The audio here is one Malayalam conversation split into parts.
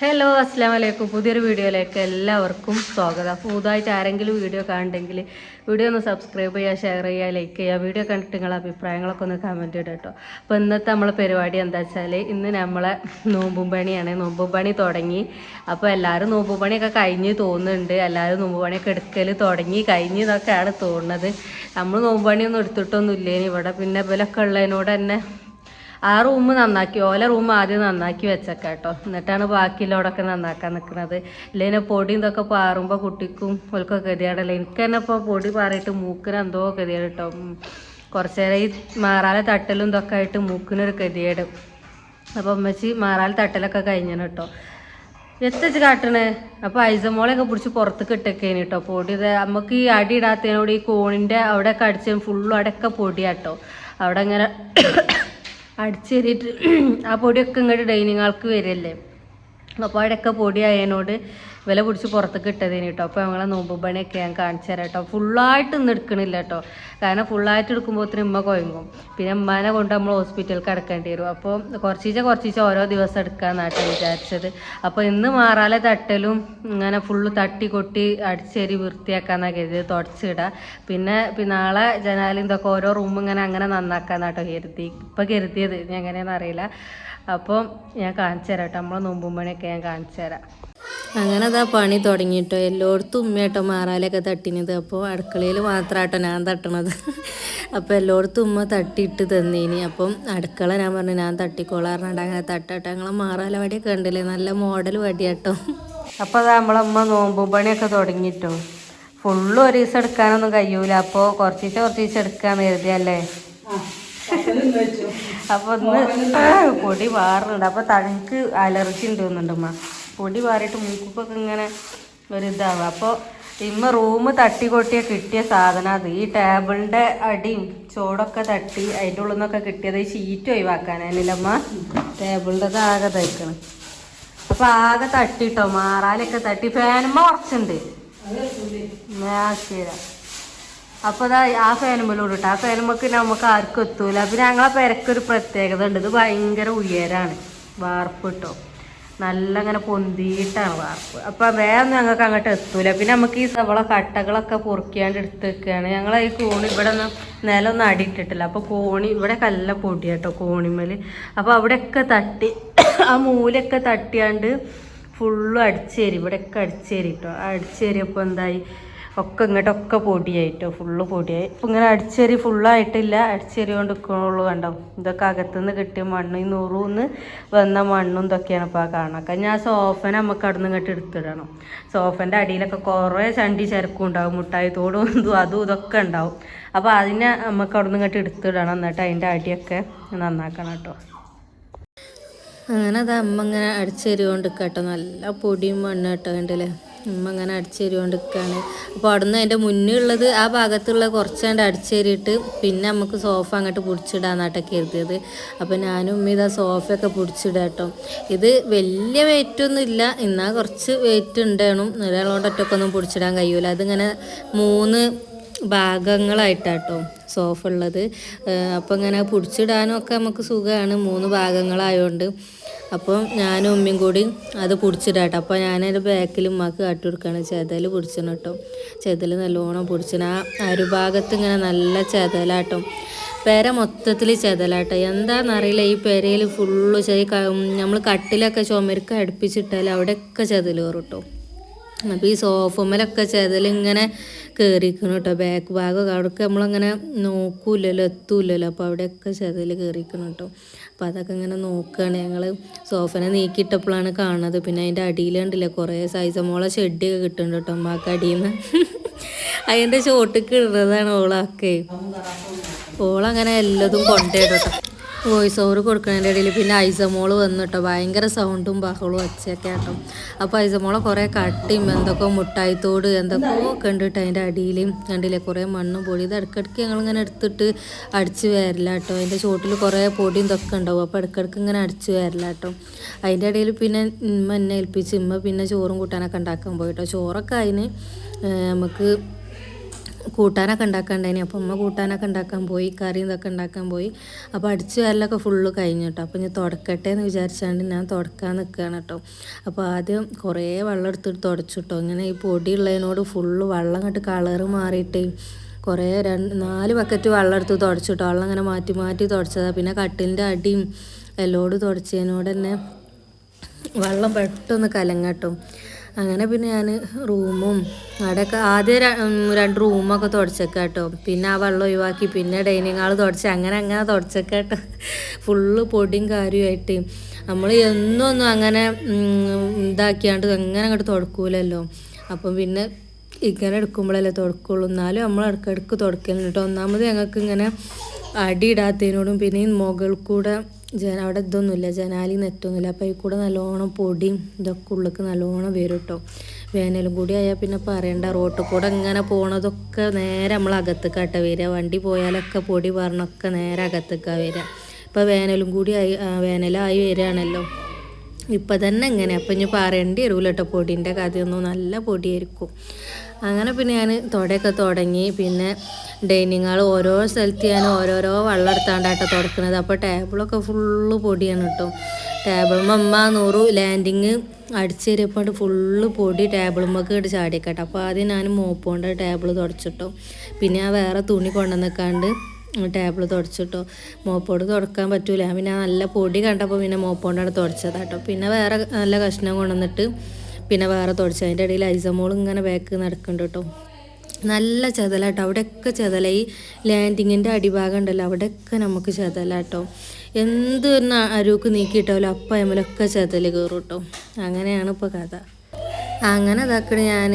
ഹലോ അസ്സാം വലൈക്കും. പുതിയൊരു വീഡിയോയിലേക്ക് എല്ലാവർക്കും സ്വാഗതം. പുതുതായിട്ട് ആരെങ്കിലും വീഡിയോ കാണുന്നുണ്ടെങ്കിൽ വീഡിയോ ഒന്ന് സബ്സ്ക്രൈബ് ചെയ്യുക, ഷെയർ ചെയ്യുക, ലൈക്ക് ചെയ്യുക. വീഡിയോ കണ്ടിട്ട് നിങ്ങളുടെ അഭിപ്രായങ്ങളൊക്കെ ഒന്ന് കമൻറ്റ് ഇടുക കേട്ടോ. അപ്പോൾ ഇന്നത്തെ നമ്മളെ പരിപാടി എന്താ വെച്ചാൽ ഇന്ന് നമ്മളെ നോമ്പും പണിയാണ്. നോമ്പും പണി തുടങ്ങി. അപ്പോൾ എല്ലാവരും നോമ്പും പണിയൊക്കെ കഴിഞ്ഞ് തോന്നുന്നുണ്ട്. എല്ലാവരും നോമ്പ് പണിയൊക്കെ എടുക്കൽ തുടങ്ങി കഴിഞ്ഞ് എന്നൊക്കെയാണ് തോന്നുന്നത്. നമ്മൾ നോമ്പ് പണിയൊന്നും എടുത്തിട്ടൊന്നും ഇല്ലേനി ഇവിടെ. പിന്നെ ഇവലൊക്കെ ഉള്ളതിനോട് തന്നെ ആ റൂം നന്നാക്കി, ഓല റൂം ആദ്യം നന്നാക്കി വെച്ചേക്കാം കേട്ടോ. എന്നിട്ടാണ് ബാക്കിയുള്ളവടൊക്കെ നന്നാക്കാൻ നിൽക്കുന്നത്. ഇല്ലെങ്കിൽ പൊടി ഇതൊക്കെ പാറുമ്പോൾ കുട്ടിക്കും ഓൽക്കൊക്കെ ഗതിയാടല്ലേ. എനിക്ക് തന്നെ ഇപ്പോൾ പൊടി പാറിയിട്ട് മൂക്കിന് എന്തോ ഗതിയേട് കേട്ടോ. കുറച്ച് നേരം ഈ മാറാലെ തട്ടലും ഇതൊക്കെ ആയിട്ട് മൂക്കിനൊരു ഗതിയേട്. അപ്പോൾ അമ്മച്ചി മാറാലെ തട്ടലൊക്കെ കഴിഞ്ഞാണ് കേട്ടോ. എത്തിച്ച് കാട്ടണേ. അപ്പോൾ ഐസമോളെയൊക്കെ പിടിച്ച് പുറത്തേക്ക് ഇട്ടൊക്കെയാണ് കേട്ടോ. പൊടി നമുക്ക് ഈ അടി ഇടാത്തതിനോട് ഈ കോണിൻ്റെ അവിടെയൊക്കെ അടിച്ച് ഫുള്ളും അവിടെയൊക്കെ പൊടിയാട്ടോ. അവിടെ ഇങ്ങനെ അടിച്ചേരിയിട്ട് ആ പൊടിയൊക്കെ ഇങ്ങോട്ട് ഡൈനിങ് ഹാൾക്ക് വരില്ലേ. അപ്പോൾ അവിടെയൊക്കെ പൊടിയായതിനോട് വില പിടിച്ച് പുറത്തേക്ക് ഇട്ടതിന് കേട്ടോ. അപ്പോൾ ഞങ്ങളെ നോമ്പ് പണിയൊക്കെ ഞാൻ കാണിച്ചു തരാം കേട്ടോ. ഫുള്ളായിട്ട് ഇന്ന് എടുക്കണില്ല കേട്ടോ. കാരണം ഫുള്ളായിട്ട് എടുക്കുമ്പോഴത്തേനും ഉമ്മ കൊയങ്ങും. പിന്നെ ഉമ്മാനെ കൊണ്ട് നമ്മൾ ഹോസ്പിറ്റലിൽ കിടക്കേണ്ടി വരും. അപ്പോൾ കുറച്ചീച്ച ഓരോ ദിവസം എടുക്കാമെന്നാട്ടോ വിചാരിച്ചത്. അപ്പോൾ ഇന്ന് മാറാലെ തട്ടലും ഇങ്ങനെ ഫുള്ള് തട്ടി കൊട്ടി അടിച്ചേരി വൃത്തിയാക്കാന്നാണ് കരുതിയത്, തുടച്ചിടുക. പിന്നെ നാളെ ജനാലും ഇതൊക്കെ ഓരോ റൂം അങ്ങനെ നന്നാക്കാന്നാട്ടോ ഇപ്പം കരുതിയത്. ഇനി എങ്ങനെയാണെന്ന് അറിയില്ല. അപ്പോൾ ഞാൻ കാണിച്ചു തരാം കേട്ടോ. നമ്മളെ നോമ്പും പണിയൊക്കെ ഞാൻ കാണിച്ചു തരാം. അങ്ങനെ അതാ പണി തുടങ്ങിയിട്ടോ. എല്ലായിടത്തും ഉമ്മയാട്ടോ മാറാലൊക്കെ തട്ടിനത്. അപ്പോൾ അടുക്കളയിൽ മാത്രമാട്ടോ ഞാൻ തട്ടണത്. അപ്പോൾ എല്ലായിടത്തും ഉമ്മ തട്ടിയിട്ട് തന്നീനി. അപ്പം അടുക്കള ഞാൻ പറഞ്ഞു ഞാൻ തട്ടിക്കോളാറുണ്ട്. അങ്ങനെ തട്ടാട്ടോ. ഞങ്ങളെ മാറാല വടിയൊക്കെ ഉണ്ടല്ലേ, നല്ല മോഡൽ വടിയാട്ടോ. അപ്പോൾ അതാ നമ്മളമ്മ നോമ്പും പണിയൊക്കെ തുടങ്ങിയിട്ടോ. ഫുള്ള് ഒരു ദിവസം എടുക്കാനൊന്നും കഴിയൂല. അപ്പോൾ കുറച്ചീച്ച എടുക്കാന്ന് കരുതിയല്ലേ. അപ്പോൾ ഒന്ന് പൊടി വാറുന്നുണ്ട്. അപ്പോൾ തനിക്ക് അലർജി ഉണ്ട് തോന്നുന്നുണ്ടമ്മ. പൊടി വാറിയിട്ട് മൂക്കൊക്കെ ഇങ്ങനെ ഒരിതാവുക. അപ്പോൾ ഇമ്മ റൂം തട്ടി കൊട്ടിയ കിട്ടിയ സാധനം അത്. ഈ ടേബിളിൻ്റെ അടിയും ചോടൊക്കെ തട്ടി അതിൻ്റെ ഉള്ളിൽ നിന്നൊക്കെ കിട്ടിയത് ഈ ഷീറ്റ് ഒഴിവാക്കാനല്ലമ്മ. ടേബിളിൻ്റെ ആകെ തയ്ക്കണം. അപ്പോൾ ആകെ തട്ടിട്ടോ, മാറാലൊക്കെ തട്ടി. ഫാനുമ്മ കുറച്ചുണ്ട് ശരി. അപ്പോൾ അതാ ആ ഫാനുമ്മലോട് ഇട്ടോ. ആ ഫാനുമ്മക്ക് നമുക്ക് ആർക്കും എത്തൂല. പിന്നെ ഞങ്ങളെ പെരക്കൊരു പ്രത്യേകത ഉണ്ട്. ഇത് ഭയങ്കര ഉയരാണ് വാർപ്പ് കേട്ടോ. നല്ല അങ്ങനെ പൊന്തിയിട്ടാണ് വാർപ്പ്. അപ്പോൾ വേഗം ഞങ്ങൾക്ക് അങ്ങോട്ട് എത്തൂല. പിന്നെ നമുക്ക് ഈ സവള കട്ടകളൊക്കെ പൊറുക്കിയാണ്ട് എടുത്ത് വെക്കുകയാണ്. ഞങ്ങൾ ഈ കോണി ഇവിടെ ഒന്നും നിലമൊന്നും അടിയിട്ടിട്ടില്ല. അപ്പോൾ കോണി ഇവിടെ കല്ല പൊടിയാട്ടോ കോണിമേൽ. അപ്പോൾ അവിടെയൊക്കെ തട്ടി ആ മൂലൊക്കെ തട്ടിയാണ്ട് ഫുള്ളും അടിച്ചേരി. ഇവിടെയൊക്കെ അടിച്ചേരി കേട്ടോ. അടിച്ചേരിയപ്പോൾ എന്തായി, ഒക്കെ ഇങ്ങോട്ടൊക്കെ പൊടിയായിട്ടോ. ഫുള്ള് പൊടിയായി. ഇപ്പം ഇങ്ങനെ അടിച്ചേരി ഫുള്ളായിട്ടില്ല, അടിച്ചേരി കൊണ്ട് നിൽക്കണുള്ളൂ. കണ്ടോ, ഇതൊക്കെ അകത്തുനിന്ന് കിട്ടിയ മണ്ണ്, ഈ നുറുന്ന് വന്ന മണ്ണും ഇതൊക്കെയാണ് ഇപ്പോൾ ആ കാണാക്ക. ഞാൻ സോഫന നമുക്ക് അവിടെ നിന്ന് ഇങ്ങോട്ട് എടുത്തിടണം. സോഫൻ്റെ അടിയിലൊക്കെ കുറേ ചണ്ടി ചരക്കും ഉണ്ടാവും, മുട്ടായി തോടും അതും ഇതൊക്കെ ഉണ്ടാവും. അപ്പോൾ അതിനെ നമുക്ക് അവിടെ നിന്ന് ഇങ്ങോട്ട് എടുത്തിടണം. എന്നിട്ട് അതിൻ്റെ അടിയൊക്കെ നന്നാക്കണം കേട്ടോ. അങ്ങനെ അത് അമ്മ ഇങ്ങനെ അടിച്ചേരി കൊണ്ട് കേട്ടോ. നല്ല പൊടിയും മണ്ണ് കേട്ടോ കണ്ടില്ലേ. ഉമ്മ ഇങ്ങനെ അടിച്ചേരി കൊണ്ട് നിൽക്കുകയാണ്. അപ്പോൾ അവിടെ നിന്ന് അതിൻ്റെ മുന്നിലുള്ളത് ആ ഭാഗത്തുള്ള കുറച്ചാണ്ട് അടിച്ചേരിയിട്ട് പിന്നെ നമുക്ക് സോഫ അങ്ങോട്ട് പിടിച്ചിടാന്നാട്ടോ കരുതിയത്. അപ്പോൾ ഞാനും ഉമ്മ ഇതാ സോഫയൊക്കെ പിടിച്ചിടുക കേട്ടോ. ഇത് വലിയ വെയിറ്റൊന്നും ഇല്ല, എന്നാൽ കുറച്ച് വെയിറ്റ് ഉണ്ടാകണം. ഒരാളോട് ഒറ്റക്കൊന്നും പിടിച്ചിടാൻ കഴിയൂല. അതിങ്ങനെ 3 ഭാഗങ്ങളായിട്ടാട്ടോ സോഫ ഉള്ളത്. അപ്പോൾ ഇങ്ങനെ പിടിച്ചിടാനും ഒക്കെ നമുക്ക് സുഖമാണ്, 3 ഭാഗങ്ങളായതുകൊണ്ട്. അപ്പോൾ ഞാനും ഉമ്മയും കൂടി അത് പിടിച്ചിടാട്ടോ. അപ്പോൾ ഞാനതിൻ്റെ ബാക്കിൽ ഉമ്മാക്ക് കാട്ടി കൊടുക്കുകയാണ്. ചെതൽ പിടിച്ചണം കേട്ടോ. ചെതൽ നല്ലോണം പിടിച്ചണം. ആ അരുഭാഗത്ത് ഇങ്ങനെ നല്ല ചെതലാട്ടോ. പെര മൊത്തത്തിൽ ചെതലാട്ടോ. എന്താണെന്നറിയില്ല, ഈ പെരയിൽ ഫുള്ള് നമ്മൾ കട്ടിലൊക്കെ ചുമരക്ക് അടുപ്പിച്ചിട്ടാൽ അവിടെയൊക്കെ ചെതൽ കയറും കേട്ടോ. അപ്പോൾ ഈ സോഫമ്മലൊക്കെ ചെതലിങ്ങനെ കയറിക്കണം കേട്ടോ. ബാക്ക് ഭാഗം അവിടേക്ക് നമ്മളങ്ങനെ നോക്കൂലല്ലോ, എത്തൂലല്ലോ. അപ്പോൾ അവിടെയൊക്കെ ചെതൽ കയറിക്കണം കേട്ടോ. അപ്പോൾ അതൊക്കെ ഇങ്ങനെ നോക്കുകയാണ് ഞങ്ങൾ. സോഫനെ നീക്കിയിട്ടപ്പോഴാണ് കാണുന്നത്. പിന്നെ അതിൻ്റെ അടിയിലുണ്ടല്ലേ കുറേ സൈസമോളെ ഷെഡിയൊക്കെ കിട്ടുന്നുണ്ട് കേട്ടോ അമ്മക്ക് അടിയിൽ നിന്ന്. അതിൻ്റെ ചോട്ടിക്ക് ഇടുന്നതാണ് ഓളൊക്കെ. ഓളങ്ങനെ എല്ലാതും കൊണ്ടുപോയിട്ടോ. വോയിസ് ഓവർ കൊടുക്കുന്നതിൻ്റെ ഇടയിൽ പിന്നെ ഐസമോള് വന്നിട്ടോ. ഭയങ്കര സൗണ്ടും ബഹളവും ഒച്ചയൊക്കെ ആട്ടോ. അപ്പോൾ ഐസമോളെ കുറേ കട്ടിയും എന്തൊക്കെ മുട്ടായിത്തോട് എന്തൊക്കെയോ കണ്ടിട്ട് അതിൻ്റെ അടിയിലും കണ്ടില്ലേ കുറേ മണ്ണും പൊടി. ഇത് ഇടയ്ക്കിടയ്ക്ക് ഞങ്ങളിങ്ങനെ എടുത്തിട്ട് അടിച്ച് വരില്ല കേട്ടോ. അതിൻ്റെ ചോട്ടിൽ കുറേ പൊടിയും ഇതൊക്കെ ഉണ്ടാവും. അപ്പോൾ ഇടയ്ക്കിടയ്ക്ക് ഇങ്ങനെ അടിച്ച് വരില്ല കേട്ടോ. അതിൻ്റെ ഇടയിൽ പിന്നെ ഉമ്മ എന്നെ ഏൽപ്പിച്ച് ഉമ്മ പിന്നെ ചോറും കൂട്ടാനൊക്കെ ഉണ്ടാക്കാൻ പോയിട്ടോ. ചോറൊക്കെ അതിന് നമുക്ക് കൂട്ടാനൊക്കെ ഉണ്ടാക്കാണ്ടായിനി. അപ്പോൾ അമ്മ കൂട്ടാനൊക്കെ ഉണ്ടാക്കാൻ പോയി, കറി ഇതൊക്കെ ഉണ്ടാക്കാൻ പോയി. അപ്പോൾ അടിച്ചു വാരലൊക്കെ ഫുള്ള് കഴിഞ്ഞു കേട്ടോ. അപ്പോൾ ഞാൻ തുടക്കട്ടെ എന്ന് വിചാരിച്ചാണ്ട് ഞാൻ തുടക്കാൻ നിൽക്കുകയാണ് കേട്ടോ. അപ്പോൾ ആദ്യം കുറേ വെള്ളം എടുത്തിട്ട് തുടച്ചു കേട്ടോ. ഇങ്ങനെ ഈ പൊടി ഉള്ളതിനോട് ഫുള്ള് വെള്ളം ഇങ്ങോട്ട് കളറ് മാറിയിട്ട് കുറേ 4 ബക്കറ്റ് വെള്ളം എടുത്ത് തുടച്ചു കേട്ടോ. വെള്ളം അങ്ങനെ മാറ്റി മാറ്റി തുടച്ചതാണ്. പിന്നെ കട്ടിലിൻ്റെ അടിയും എല്ലോട് തുടച്ചതിനോട് തന്നെ വെള്ളം പെട്ടെന്ന് കലങ്ങട്ടും. അങ്ങനെ പിന്നെ ഞാൻ റൂമും അവിടെയൊക്കെ ആദ്യം 2 റൂമൊക്കെ തുടച്ചേക്കാം കേട്ടോ. പിന്നെ ആ വെള്ളം ഒഴിവാക്കി പിന്നെ ഡൈനിങ് ഹാൾ തുടച്ച് അങ്ങനെ തുടച്ചേക്കാം കേട്ടോ. ഫുള്ള് പൊടിയും കാര്യമായിട്ട് നമ്മൾ എന്നൊന്നും അങ്ങനെ ഇതാക്കിയാണ്ട് അങ്ങനെ അങ്ങോട്ട് തുടക്കൂലല്ലോ. അപ്പം പിന്നെ ഇങ്ങനെ എടുക്കുമ്പോഴല്ലേ തുടക്കുള്ളൂ. എന്നാലും നമ്മൾ ഇടയ്ക്കിടയ്ക്ക് തുടക്കലുണ്ട് കേട്ടോ. ഒന്നാമത് ഞങ്ങൾക്ക് ഇങ്ങനെ അടി ഇടാത്തതിനോടും പിന്നെ ഈ മുകളിൽ കൂടെ അവിടെ ഇതൊന്നുമില്ല, ജനാലി നെറ്റൊന്നുമില്ല. അപ്പോൾ ഈ കൂടെ നല്ലോണം പൊടിയും ഇതൊക്കെ ഉള്ളിലേക്ക് നല്ലോണം വരും കേട്ടോ. വേനലും കൂടി ആയാൽ പിന്നെ പറയണ്ട. റോട്ടിൽ കൂടെ ഇങ്ങനെ പോണതൊക്കെ നേരെ നമ്മൾ അകത്തേക്കാട്ട വരിക. വണ്ടി പോയാലൊക്കെ പൊടി പറഞ്ഞൊക്കെ നേരെ അകത്തേക്കാണ് വരിക. ഇപ്പോൾ വേനലും കൂടി വേനലായി വരികയാണല്ലോ ഇപ്പം തന്നെ ഇങ്ങനെ. അപ്പം ഇനി പറയേണ്ടി വരില്ല കേട്ടോ. പൊടിൻ്റെ കഥയൊന്നും നല്ല പൊടിയായിരിക്കും. അങ്ങനെ പിന്നെ ഞാൻ തുടയൊക്കെ തുടങ്ങി. പിന്നെ ഡൈനിങ് ഹാൾ ഓരോ സ്ഥലത്ത് ഞാൻ ഓരോരോ വെള്ളം എടുത്താണ്ടാട്ടോ തുടക്കുന്നത്. അപ്പോൾ ടേബിളൊക്കെ ഫുള്ള് പൊടിയാണ് കേട്ടോ. ടേബിളുമ്മ അമ്മ 100 ലാൻഡിങ് അടിച്ചേരിയപ്പോൾ ഫുള്ള് പൊടി ടേബിളുമ്മക്ക് ഇട്ട് ചാടിയേക്കട്ടെ. അപ്പോൾ ആദ്യം ഞാൻ മോപ്പുകൊണ്ട് ടേബിൾ തുടച്ചിട്ടോ. പിന്നെ ഞാൻ വേറെ തുണി കൊണ്ടുവന്നിക്കാണ്ട് ടേബിൾ തുടച്ചിട്ടോ. മോപ്പോട് തുടക്കാൻ പറ്റൂല. പിന്നെ നല്ല പൊടി കണ്ടപ്പോൾ പിന്നെ മോപ്പോണ്ടാണ് തുടച്ചതാട്ടോ. പിന്നെ വേറെ നല്ല കഷ്ണം കൊണ്ടുവന്നിട്ട് പിന്നെ വേറെ തുടച്ചു. അതിൻ്റെ ഇടയിൽ ഐസമോൾ ഇങ്ങനെ ബാക്ക് നടക്കുന്നുണ്ട് കേട്ടോ. നല്ല ചെതലാട്ടോ. അവിടെയൊക്കെ ചെതല. ഈ ലാൻഡിങ്ങിൻ്റെ അടിഭാഗം ഉണ്ടല്ലോ അവിടെയൊക്കെ നമുക്ക് ചെതലാട്ടോ. എന്ത് അരുക്ക് നീക്കിയിട്ടാലോ അപ്പം അമ്മലൊക്കെ ചെതൽ കയറും കേട്ടോ. അങ്ങനെയാണ് ഇപ്പോൾ കഥ. അങ്ങനെ ഇതാക്കണ ഞാൻ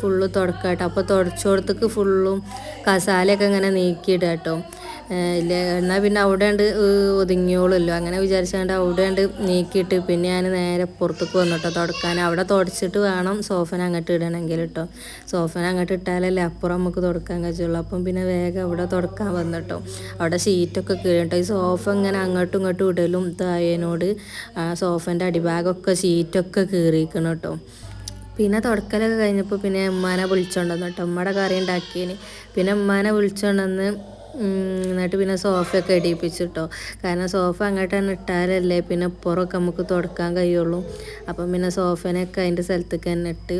ഫുള്ള് തുടക്കാട്ടോ. അപ്പോൾ തുടച്ചോടത്തേക്ക് ഫുള്ളും കസാലയൊക്കെ ഇങ്ങനെ നീക്കിയിടുക കേട്ടോ. ഇല്ല എന്നാൽ പിന്നെ അവിടെ ഉണ്ട് ഒതുങ്ങിയോളല്ലോ. അങ്ങനെ വിചാരിച്ചാണ്ട് അവിടെ ഉണ്ട് നീക്കിയിട്ട് പിന്നെ ഞാൻ നേരെ പുറത്തേക്ക് വന്നിട്ടോ തുടക്കാൻ. അവിടെ തുടച്ചിട്ട് വേണം സോഫന അങ്ങോട്ട് ഇടണമെങ്കിൽ കേട്ടോ. സോഫന അങ്ങോട്ട് ഇട്ടാലല്ലേ അപ്പുറം നമുക്ക് തുടക്കാൻ കഴിയുള്ളൂ. അപ്പം പിന്നെ വേഗം അവിടെ തുടക്കാൻ വന്നിട്ടോ. അവിടെ ഷീറ്റൊക്കെ കീറിട്ടോ. ഈ സോഫ ഇങ്ങനെ അങ്ങോട്ടും ഇങ്ങോട്ടും ഇടലും തായതിനോട് സോഫൻ്റെ അടിഭാഗമൊക്കെ ഷീറ്റൊക്കെ കീറിയിരിക്കണം കേട്ടോ. പിന്നെ തുടക്കലൊക്കെ കഴിഞ്ഞപ്പോൾ പിന്നെ ഉമ്മാനെ വിളിച്ചോണ്ടെന്ന് കേട്ടോ. ഉമ്മയുടെ കറി ഉണ്ടാക്കിയതിന് പിന്നെ ഉമ്മാനെ വിളിച്ചോണ്ടെന്ന് എന്നിട്ട് പിന്നെ സോഫയൊക്കെ ഇടിയിപ്പിച്ചിട്ടോ. കാരണം സോഫ അങ്ങോട്ട് തന്നെ ഇട്ടാലല്ലേ പിന്നെ പുറമൊക്കെ നമുക്ക് തുടക്കാൻ കഴിയുള്ളൂ. അപ്പം പിന്നെ സോഫേനൊക്കെ അതിൻ്റെ സ്ഥലത്തേക്ക് തന്നെ ഇട്ട്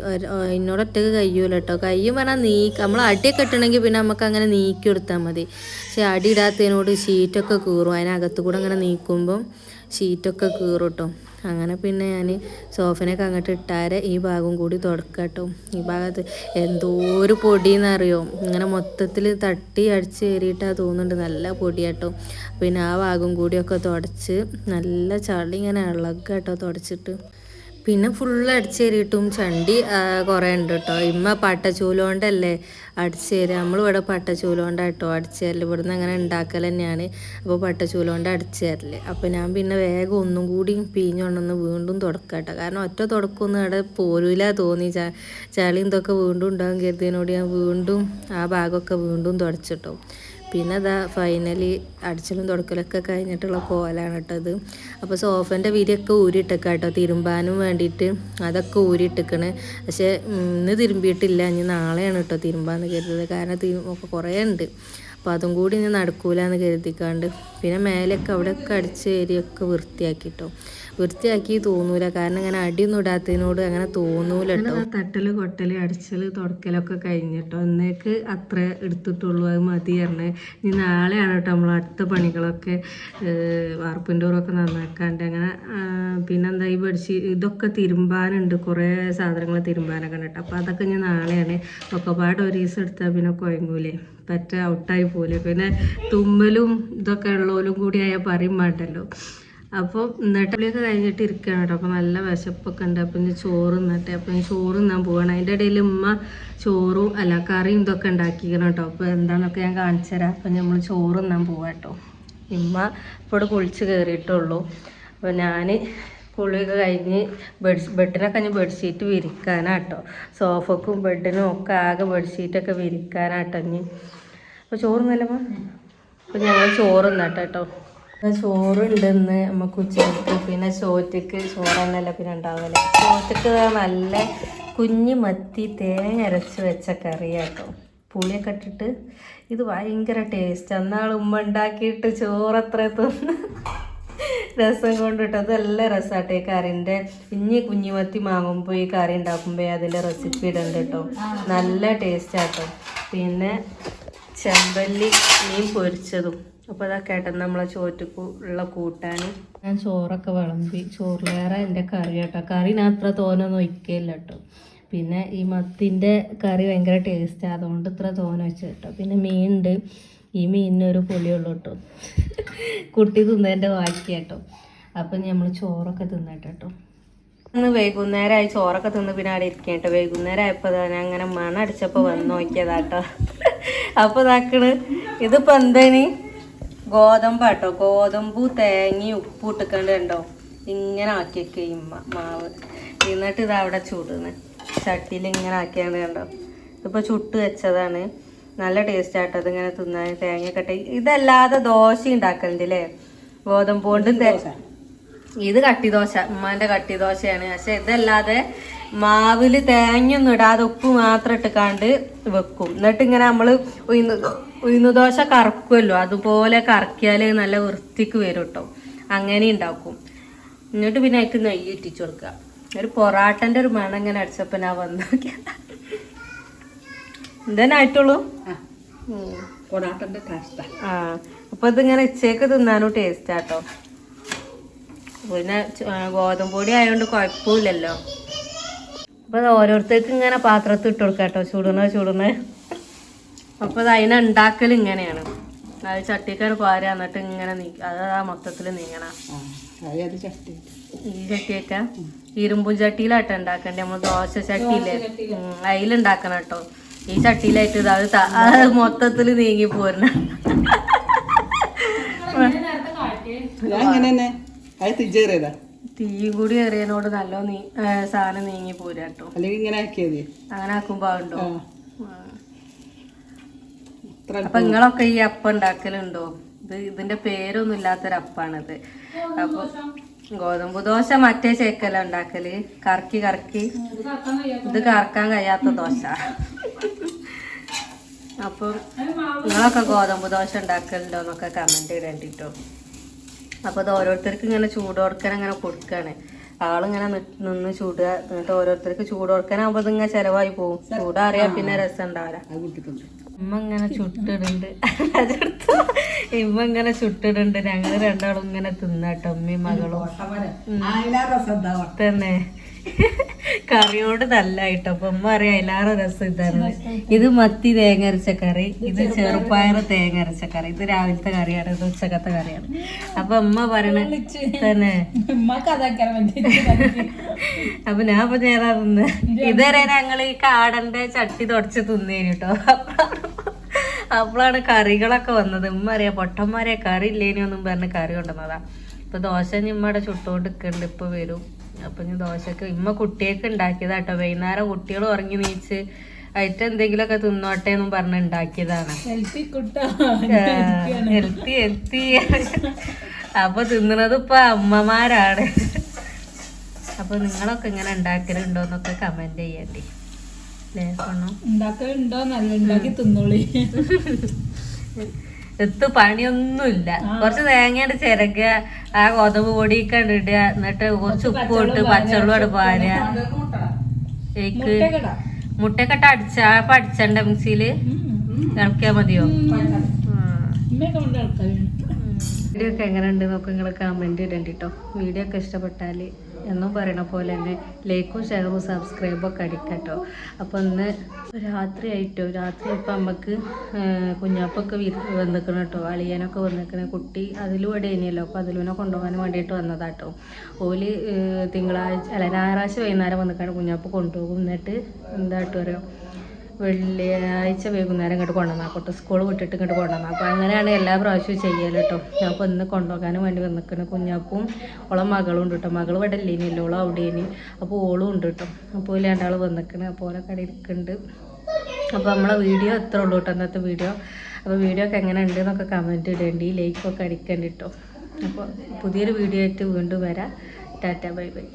എന്നോട് ഒറ്റക്ക് കഴിയൂല കേട്ടോ. കയ്യും പറഞ്ഞാൽ നമ്മൾ അടിയൊക്കെ ഇട്ടണമെങ്കിൽ പിന്നെ നമുക്ക് അങ്ങനെ നീക്കി കൊടുത്താൽ മതി. പക്ഷെ അടി ഇടാത്തതിനോട് ഷീറ്റൊക്കെ കീറും. അതിനകത്ത് കൂടെ അങ്ങനെ നീക്കുമ്പം ഷീറ്റൊക്കെ കീറും കേട്ടോ. അങ്ങനെ പിന്നെ ഞാൻ സോഫനൊക്കെ അങ്ങോട്ട് ഇട്ടാരെ ഈ ഭാഗം കൂടി തുടക്കാട്ടോ. ഈ ഭാഗത്ത് എന്തോരു പൊടിയെന്നറിയോ. ഇങ്ങനെ മൊത്തത്തിൽ തട്ടി അടിച്ച് കയറിയിട്ടാണ് തോന്നുന്നുണ്ട്. നല്ല പൊടിയാട്ടോ. പിന്നെ ആ ഭാഗം കൂടിയൊക്കെ തുടച്ച് നല്ല ചളി ഇങ്ങനെ ഇളകാട്ടോ തുടച്ചിട്ട്. പിന്നെ ഫുള്ള് അടിച്ചേരിയിട്ടും ചണ്ടി കുറേ ഉണ്ട് കേട്ടോ. ഇമ്മ പട്ടച്ചൂലുകൊണ്ടല്ലേ അടിച്ചേരുക. നമ്മളിവിടെ പട്ടച്ചൂലുകൊണ്ടാണ് കേട്ടോ അടിച്ചേരൽ. ഇവിടുന്ന് അങ്ങനെ ഉണ്ടാക്കൽ തന്നെയാണ്. അപ്പോൾ പട്ടച്ചൂലുകൊണ്ട് അടിച്ചേരൽ. അപ്പോൾ ഞാൻ പിന്നെ വേഗം ഒന്നും കൂടി പിഴിഞ്ഞുകൊണ്ടൊന്ന് വീണ്ടും തുടക്കാം കേട്ടോ. കാരണം ഒറ്റ തുടക്കമൊന്നും അവിടെ പോരൂല തോന്നി. ചളി ഇതൊക്കെ വീണ്ടും ഉണ്ടാകും കരുതിയതിനോട് ഞാൻ വീണ്ടും ആ ഭാഗമൊക്കെ വീണ്ടും തുടച്ചിട്ടോ. പിന്നെ അതാ ഫൈനലി അടിച്ചലും തുടക്കലൊക്കെ കഴിഞ്ഞിട്ടുള്ള കോലാണ് കേട്ടത്. അപ്പോൾ സോഫൻ്റെ വിരിയൊക്കെ ഊരിയിട്ടേക്കാം കേട്ടോ. തിരുമ്പാനും വേണ്ടിയിട്ട് അതൊക്കെ ഊരിയിട്ടേക്കണ്. പക്ഷേ ഇന്ന് തിരുമ്പിയിട്ടില്ല. ഇനി നാളെയാണ് കേട്ടോ തിരുമ്പാന്ന് കരുതുന്നത്. കാരണം ഒക്കെ കുറേ ഉണ്ട്. അപ്പോൾ അതും കൂടി ഇനി നടക്കൂലെന്ന് കരുതിക്കാണ്ട് പിന്നെ മേലെയൊക്കെ അവിടെയൊക്കെ അടിച്ച് ഏരിയൊക്കെ വൃത്തിയാക്കിട്ടോ. വൃത്തിയാക്കി തോന്നൂല. കാരണം ഇങ്ങനെ അടിയൊന്നും ഇടാത്തതിനോട് അങ്ങനെ തോന്നൂല കേട്ടോ. തട്ടൽ കൊട്ടൽ അടിച്ചൽ തുടക്കലൊക്കെ കഴിഞ്ഞിട്ടോ. ഇന്നേക്ക് അത്ര എടുത്തിട്ടുള്ളൂ. അത് മതി പറഞ്ഞ്. ഇനി നാളെയാണ് കേട്ടോ നമ്മൾ അടുത്ത പണികളൊക്കെ വാർപ്പിൻ്റെ ഓറൊക്കെ നന്നാക്കാണ്ട് അങ്ങനെ. പിന്നെന്താ ഈ ഇതൊക്കെ തിരുമ്പാനുണ്ട്. കുറേ സാധനങ്ങൾ തിരുമ്പാനൊക്കെ ഉണ്ട് കേട്ടോ. അപ്പോൾ അതൊക്കെ ഇനി നാളെയാണ്. ഒക്കെ പാട് ഒരു ദിവസം എടുത്താൽ പിന്നെ കുഴങ്ങൂലേ, പറ്റ ഔട്ടായി പോലെ. പിന്നെ തുമ്മലും ഇതൊക്കെ ഉള്ളവരും കൂടി ആയാൽ പറയും വേണ്ടല്ലോ. അപ്പോൾ നെട്ടലിയൊക്കെ കഴിഞ്ഞിട്ട് ഇരിക്കുകയാണ് കേട്ടോ. അപ്പോൾ നല്ല വിശപ്പൊക്കെ ഉണ്ട്. അപ്പം ഇനി ചോറ് തിന്നട്ടെ. അപ്പം ഇനി ചോറ് തിന്നാൻ പോവാണ്. അതിൻ്റെ ഇടയിൽ ഉമ്മ ചോറും കറിയും ഇതൊക്കെ ഉണ്ടാക്കിക്കണം കേട്ടോ. അപ്പോൾ എന്താണെന്നൊക്കെ ഞാൻ കാണിച്ചു തരാം. അപ്പം നമ്മൾ ചോറ് തിന്നാൻ പോവാം കേട്ടോ. ഉമ്മ ഇപ്പോൾ കുളിച്ച് കയറിയിട്ടുള്ളൂ. അപ്പോൾ ഞാൻ കുളിയൊക്കെ കഴിഞ്ഞ് ബെഡിനൊക്കെ കഴിഞ്ഞ് ബെഡ്ഷീറ്റ് വിരിക്കാനാട്ടോ. സോഫക്കും ബെഡിനും ഒക്കെ ആകെ ബെഡ്ഷീറ്റൊക്കെ വിരിക്കാനാട്ടോ ഇനി. അപ്പോൾ ചോറ് നല്ലമ്മ. അപ്പോൾ ഞങ്ങൾ ചോറ് തിന്നട്ടെ കേട്ടോ. ചോറുണ്ടെന്ന് നമുക്ക് ഉച്ചയ്ക്ക്. പിന്നെ ചോറ്റക്ക് ചോറെണ്ണല്ല പിന്നെ ഉണ്ടാവില്ല. ചോറ്റക്ക് നല്ല കുഞ്ഞി മത്തി തേങ്ങ അരച്ച് വെച്ച കറി കേട്ടോ. പുളിയൊക്കെ ഇട്ടിട്ട് ഇത് ഭയങ്കര ടേസ്റ്റ്. അന്നാൾ ഉമ്മ ഉണ്ടാക്കിയിട്ട് ചോറത്ര തിന്ന് രസം കൊണ്ടിട്ട് അത് നല്ല രസമാട്ടെ ഈ കറിൻ്റെ. ഇനി കുഞ്ഞിമത്തി വാങ്ങുമ്പോൾ ഈ കറി ഉണ്ടാക്കുമ്പോൾ അതിൻ്റെ റെസിപ്പി ഇടണ്ട കേട്ടോ, നല്ല ടേസ്റ്റാട്ടോ. പിന്നെ ചെമ്പല്ലി മീൻ പൊരിച്ചതും. അപ്പോൾ അതൊക്കെ ആയിട്ട് നമ്മളെ ചോറ്റുള്ള കൂട്ടാൻ. ഞാൻ ചോറൊക്കെ വിളമ്പി, ചോറിലേറെ എൻ്റെ കറി കേട്ടോ. കറി ഞാൻ അത്ര തോനൊന്നും ഒഴിക്കില്ല കേട്ടോ. പിന്നെ ഈ മത്തിൻ്റെ കറി ഭയങ്കര ടേസ്റ്റാണ്, അതുകൊണ്ട് ഇത്ര തോന വെച്ച് കേട്ടോ. പിന്നെ മീനുണ്ട്, ഈ മീനിനൊരു പുളിയുള്ളൂ കേട്ടോ. കുട്ടി തിന്നതിൻ്റെ ബാക്കി കേട്ടോ. അപ്പം നമ്മൾ ചോറൊക്കെ തിന്നട്ടെ കേട്ടോ. ഇന്ന് വൈകുന്നേരമായി ചോറൊക്കെ തിന്ന് പിന്നെ അവിടെ ഇരിക്കാം കേട്ടോ. വൈകുന്നേരം ആയപ്പോൾ ഞാൻ അങ്ങനെ മണടിച്ചപ്പോൾ വന്ന് നോക്കിയതാട്ടോ. അപ്പോൾ ഇതാക്കണ് ഇതിപ്പോൾ എന്തേനി ഗോതമ്പാട്ടോ. ഗോതമ്പ് തേങ്ങ ഉപ്പ് ഇട്ടിക്കണ്ട് ഉണ്ടോ ഇങ്ങനെ ആക്കിയൊക്കെ മാവ്. എന്നിട്ട് ഇത് അവിടെ ചൂടുന്ന് ചട്ടിയിൽ ഇങ്ങനെ ആക്കിയാണ്ട് കണ്ടോ. ഇതിപ്പോൾ ചുട്ട് വെച്ചതാണ്, നല്ല ടേസ്റ്റ് ആട്ടോ ഇതിങ്ങനെ തിന്നാൻ. തേങ്ങയൊക്കെ ഇട്ട് ഇതല്ലാതെ ദോശ ഉണ്ടാക്കലുണ്ട് അല്ലേ, ഗോതമ്പ് കൊണ്ട്. ഇത് കട്ടിദോശ, ഉമ്മാൻ്റെ കട്ടിദോശയാണ്. പക്ഷെ ഇതല്ലാതെ മാവിൽ തേങ്ങയൊന്നും ഇടാതെ ഉപ്പ് മാത്രം ഇട്ടിക്കാണ്ട് വെക്കും. എന്നിട്ട് ഇങ്ങനെ നമ്മൾ ഉഴുന്ന് ദോശ കറക്കുമല്ലോ, അതുപോലെ കറക്കിയാൽ നല്ല വൃത്തിക്ക് വരും കേട്ടോ. അങ്ങനെ ഉണ്ടാക്കും. എന്നിട്ട് പിന്നെ അതിക്ക് നെയ്യ് ഇറ്റിച്ചു കൊടുക്കുക. ഒരു പൊറാട്ടൻ്റെ ഒരു മണം ഇങ്ങനെ അടിച്ചപ്പോൾ ഞാൻ വന്ന് നോക്കിയ എന്തേനായിട്ടുള്ളൂ. പൊറാട്ടൻ്റെ ടേസ്റ്റ്. ആ അപ്പോൾ ഇതിങ്ങനെ ഉച്ചയ്ക്ക് തിന്നാനും ടേസ്റ്റാട്ടോ. പിന്നെ ഗോതമ്പ് പൊടി ആയതുകൊണ്ട് കുഴപ്പമില്ലല്ലോ. അപ്പോൾ അത് ഓരോരുത്തർക്കും ഇങ്ങനെ പാത്രത്തിൽ ഇട്ട് കൊടുക്കാം കേട്ടോ, ചുടുന്ന. അപ്പോൾ അത് അതിനെ ഉണ്ടാക്കൽ ഇങ്ങനെയാണ്. അത് ചട്ടിക്കാണ് പാര, എന്നിട്ട് ഇങ്ങനെ അത് മൊത്തത്തിൽ നീങ്ങണം. ഈ ചട്ടിയൊക്കെ ഇരുമ്പും ചട്ടിയിലാട്ടോ ഉണ്ടാക്കണ്ടേ, നമ്മൾ ദോശ ചട്ടിയില്ലേ അതിലുണ്ടാക്കണം കേട്ടോ. ഈ ചട്ടിയിലായിട്ട് അത് മൊത്തത്തിൽ നീങ്ങി പോരണം. തീയും കൂടി ഏറിയതിനോട് നല്ല സാധനം നീങ്ങി പോരാ കേട്ടോ. അങ്ങനെ ആക്കുമ്പോ ഉണ്ടോ. അപ്പൊ നിങ്ങളൊക്കെ ഈ അപ്പം ഉണ്ടാക്കലുണ്ടോ? ഇതിന്റെ പേരൊന്നും ഇല്ലാത്തൊരപ്പാണിത്. അപ്പൊ ഗോതമ്പ് ദോശ മറ്റേ ചേക്കല ഉണ്ടാക്കല്, കറക്കി ഇത് കറക്കാൻ കഴിയാത്ത ദോശ. അപ്പൊ നിങ്ങളൊക്കെ ഗോതമ്പ് ദോശ ഉണ്ടാക്കലുണ്ടോന്നൊക്കെ കമന്റ് ഇടേണ്ടിട്ടോ. അപ്പോൾ അത് ഓരോരുത്തർക്ക് ഇങ്ങനെ ചൂട് കൊടുക്കാൻ അങ്ങനെ കൊടുക്കുകയാണ്. ആളിങ്ങനെ നിന്ന് ചൂടുക, എന്നിട്ട് ഓരോരുത്തർക്ക് ചൂട് കൊടുക്കാനാകുമ്പോൾ ഇതിങ്ങനെ ചിലവായി പോകും. ചൂടറിയാൽ പിന്നെ രസം ഉണ്ടാവില്ല. ഇമ്മ ഇങ്ങനെ ചുട്ടിടുന്നുണ്ട്, ഞങ്ങൾ രണ്ടാളും ഇങ്ങനെ തിന്നാട്ടോ, ഉമ്മയും മകളും തന്നെ. കറിയോട് നല്ലായിട്ടോ. അപ്പൊ ഉമ്മ അറിയാം അതിലാറെ രസം ഇതാണ്. ഇത് മത്തി തേങ്ങ അരച്ച കറി, ഇത് ചെറുപ്പയർ തേങ്ങ അരച്ച കറി, ഇത് രാവിലത്തെ കറിയാണ്, ഇത് ഉച്ചക്കത്തെ കറിയാണ്. അപ്പൊ ഉമ്മ പറയണ തന്നെ. അപ്പൊ ഞാൻ ഇപ്പൊ നേരാ തിന്ന്. ഇതുവരെ ഞങ്ങൾ ഈ കാടന്റെ ചട്ടി തുടച്ച് തിന്നേന് കേട്ടോ. അപ്പോഴാണ് കറികളൊക്കെ വന്നത്. ഉമ്മ അറിയാം പൊട്ടന്മാരെ കറി ഇല്ലേനൊന്നും പറഞ്ഞ് കറി കൊണ്ടുവന്നതാ. ഇപ്പൊ ദോശ ഇമ്മയുടെ ചുട്ടോണ്ട് നിൽക്കുന്നുണ്ട്, ഇപ്പൊ വരും. അപ്പൊ ഞാൻ ദോശക്ക് ഇമ്മ കുട്ടിയൊക്കെ ഉണ്ടാക്കിയതാട്ടോ. വൈകുന്നേരം കുട്ടികൾ ഉറങ്ങി നീച്ച് ആയിട്ട് എന്തെങ്കിലുമൊക്കെ തിന്നോട്ടെ എന്നും പറഞ്ഞ് ഉണ്ടാക്കിയതാണ്. ഹെൽത്തി. അപ്പൊ തിന്നണത് ഇപ്പൊ അമ്മമാരാണ്. അപ്പൊ നിങ്ങളൊക്കെ ഇങ്ങനെ ഉണ്ടാക്കലുണ്ടോന്നൊക്കെ കമന്റ് ചെയ്യണ്ടേ. പണിയൊന്നുമില്ല. കുറച്ച് തേങ്ങയുടെ ചിരക, ആ ഗോതമ്പ് പൊടിയൊക്കെ ഇടുക, എന്നിട്ട് കുറച്ച് ഉപ്പ് ഇട്ട് പച്ചവെള്ളം പാരുക. മുട്ടക്കെട്ട് അപ്പൊ അടിച്ചണ്ട മിക്സിയില് ഇളക്കിയാ മതിയോ? വീഡിയോ ഒക്കെ എങ്ങനെ ഉണ്ട് നോക്കുക. നിങ്ങൾ കമന്റ് ഇടണ്ടിട്ടോ. വീഡിയോ ഒക്കെ ഇഷ്ടപ്പെട്ടാൽ എന്നും പറയണ പോലെ തന്നെ ലൈക്കും ഷെയറും സബ്സ്ക്രൈബൊക്കെ അടിക്കട്ടോ. അപ്പോൾ ഇന്ന് രാത്രി ആയപ്പോൾ നമുക്ക് കുഞ്ഞാപ്പൊക്കെ വന്നിക്കണം കേട്ടോ. അളിയനൊക്കെ വന്നിക്കണ. കുട്ടി അതിലൂടെ ഇനിയല്ലോ, അപ്പോൾ അതിലൂനെ കൊണ്ടുപോകാൻ വേണ്ടിയിട്ട് വന്നതാട്ടോ. ഓല് ഞായറാഴ്ച വൈകുന്നേരം വന്നിക്കാണ് കുഞ്ഞാപ്പ് കൊണ്ടുപോകും. എന്നിട്ട് എന്തായിട്ട് പറയുക, വെള്ളിയാഴ്ച വൈകുന്നേരം ഇങ്ങോട്ട് കൊണ്ടുവന്നാക്കോട്ടെ. സ്കൂൾ വിട്ടിട്ട് ഇങ്ങോട്ട് കൊണ്ടുവന്നാൽ. അപ്പോൾ അങ്ങനെയാണ് എല്ലാ പ്രാവശ്യവും ചെയ്യൽ കേട്ടോ. ഞാൻ അപ്പോൾ ഇന്ന് കൊണ്ടുപോകാനും വേണ്ടി വന്നിക്കണം. കുഞ്ഞാപ്പും ഓളെ മകളും ഉണ്ട് കേട്ടോ. മകൾ ഇവിടെ ഇല്ലേനില്ലോ, ഓളും അവിടേനി. അപ്പോൾ ഓളും ഉണ്ട് കേട്ടോ. അപ്പോൾ രണ്ടാൾ വന്നിക്കണം. അപ്പോൾ ഓരോ കട ഇരിക്കുന്നുണ്ട്. അപ്പോൾ നമ്മളെ വീഡിയോ എത്ര ഉള്ളൂ കേട്ടോ ഇന്നത്തെ വീഡിയോ. അപ്പോൾ വീഡിയോ ഒക്കെ എങ്ങനെ ഉണ്ട് എന്നൊക്കെ കമൻറ്റ് ഇടേണ്ടി, ലൈക്കൊക്കെ അടിക്കേണ്ടി കേട്ടോ. അപ്പോൾ പുതിയൊരു വീഡിയോ ആയിട്ട് വീണ്ടും വരാം. Tata bye bye.